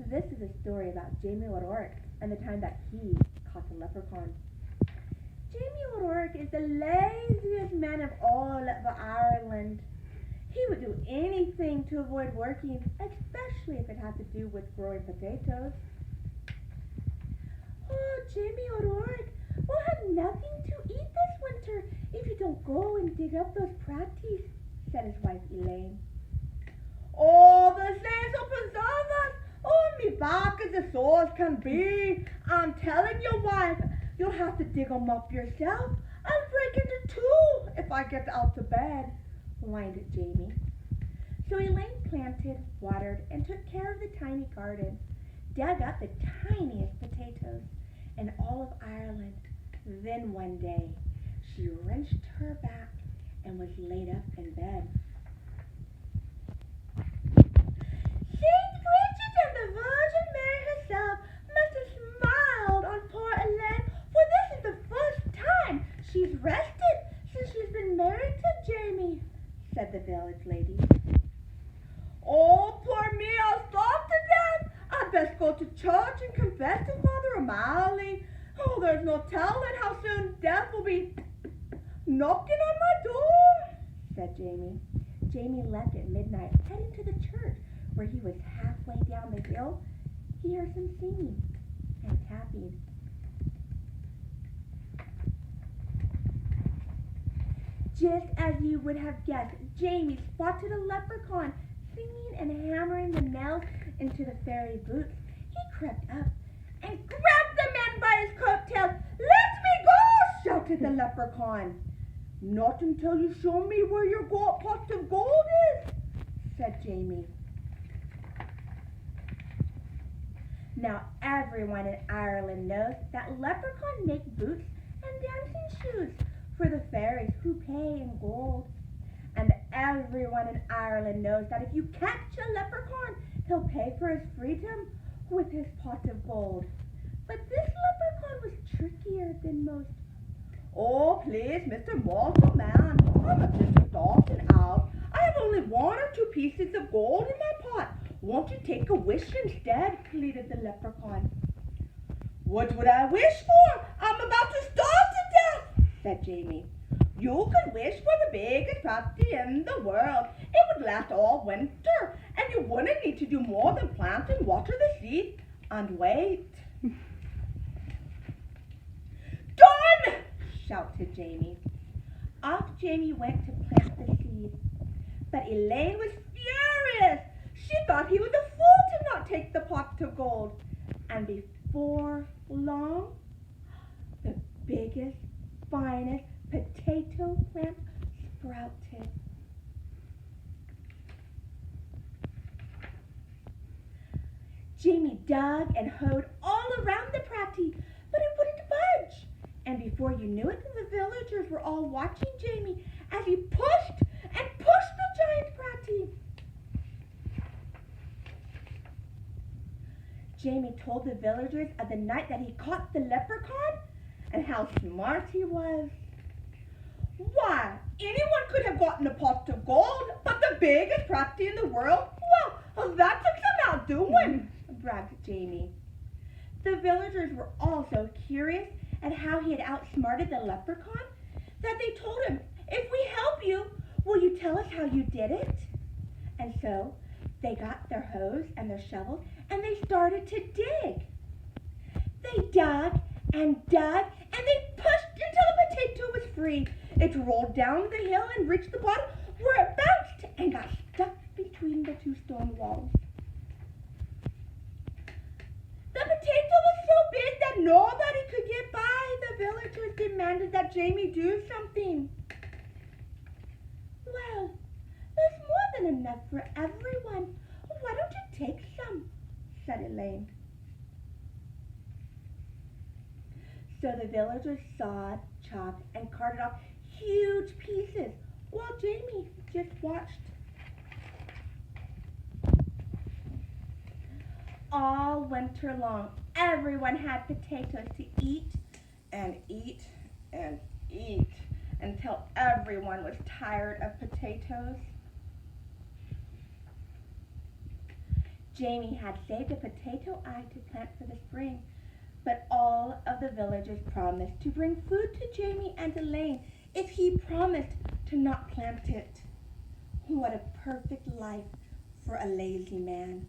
This is a story about Jamie O'Rourke and the time that he caught the leprechaun. Jamie O'Rourke is the laziest man of all of Ireland. He would do anything to avoid working, especially if it had to do with growing potatoes. Oh, Jamie O'Rourke, we'll have nothing to eat this winter if you don't go and dig up those praties, said his wife Elaine. Oh, the saints will preserve us! Oh, me back is as sore as can be. I'm telling you, wife, you'll have to dig 'em up yourself. I'll break into two if I get out to bed, whined Jamie. So Elaine planted, watered, and took care of the tiny garden, dug up the tiniest potatoes in all of Ireland. Then one day, she wrenched her back and was laid up in bed. Saint Bridget and the Virgin Mary herself must have smiled on poor Elaine, for this is the first time she's rested since she's been married to Jamie, said the village lady. Oh, poor me, I'll starve to death. I'd best go to church and confess to Father O'Malley. Oh, there's no telling how soon death will be knocking on my door, said Jamie. Jamie left at midnight, heading to the church, where he was halfway down the hill. He heard some singing and tapping. Just as you would have guessed, Jamie spotted a leprechaun singing and hammering the nails into the fairy boots. He crept up and grabbed the man by his coattails. Let me go, shouted the leprechaun. Not until you show me where your pot of gold is, said Jamie. Now everyone in Ireland knows that leprechauns make boots and dancing shoes for the fairies who pay in gold. And everyone in Ireland knows that if you catch a leprechaun, he'll pay for his freedom with his pot of gold. But this leprechaun was trickier than most. Oh, please, Mr. Mortal Man, I'm just starting out. I have only 1 or 2 pieces of gold in my pot. Won't you take a wish instead? Pleaded the leprechaun. What would I wish for? I'm about to starve to death, said Jamie. You could wish for the biggest party in the world. It would last all winter, and you wouldn't need to do more than plant and water the seed and wait. Done! Shouted Jamie. Off Jamie went to plant the seed. But Elaine was furious. She thought he was a fool to not take the pot of gold. And before long, the biggest, finest potato plant sprouted. Jamie dug and hoed all around the pratie, but it wouldn't budge. And before you knew it, the villagers were all watching Jamie as he pushed and pushed the giant pratie. Jamie told the villagers of the night that he caught the leprechaun and how smart he was. Why, anyone could have gotten a pot of gold, but the biggest pratie in the world? Well, that took some outdoing, bragged Jamie. The villagers were also curious at how he had outsmarted the leprechaun, that they told him, if we help you, will you tell us how you did it? And so they got their hoes and their shovels and they started to dig. They dug and dug and they pushed until the potato was free. It rolled down the hill and reached the bottom where it bounced and got stuck between the 2 stone walls. The potato was so big that nobody could get by. The villagers demanded that Jamie do something. Well, there's more than enough for everyone. Why don't you take some? Said Elaine. So the villagers sawed, chopped, and carted off huge pieces while Jamie just watched. All winter long, everyone had potatoes to eat and eat and eat until everyone was tired of potatoes. Jamie had saved a potato eye to plant for the spring, but all of the villagers promised to bring food to Jamie and Elaine if he promised to not plant it. What a perfect life for a lazy man.